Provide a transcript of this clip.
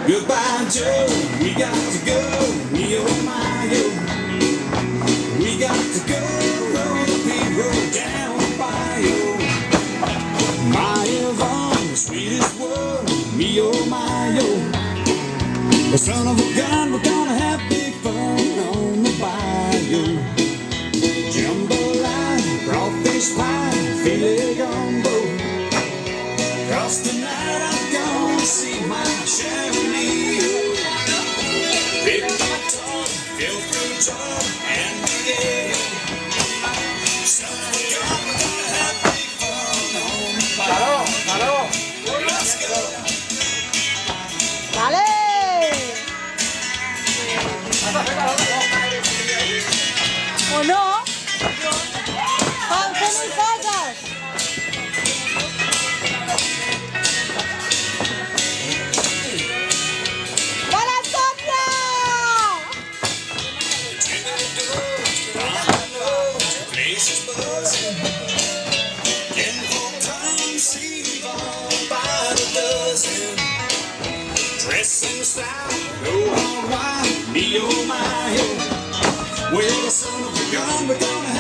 Goodbye, Joe. We got to go. Me oh my oh. We got to go. Roll the big road down the bayou. My Yvonne, the sweetest word. Me oh my oh. The son of a gun, we're gonna have big fun on the bayou. Jambalaya, crawfish pie, filet gumbo. 'Cause tonight I'm gonna see my Chamonix. Big guitar, feel free jar, and yeah. Son of a gun, we're gonna have big fun on the bayou. Let's go. Dale. ¿O no? Son muy cosas. ¡Para Sonia! Places buzzing, getting home time, see all by the dozen. Dressing style, go all right, me oh my oh. Well, son of a gun, we're gonna have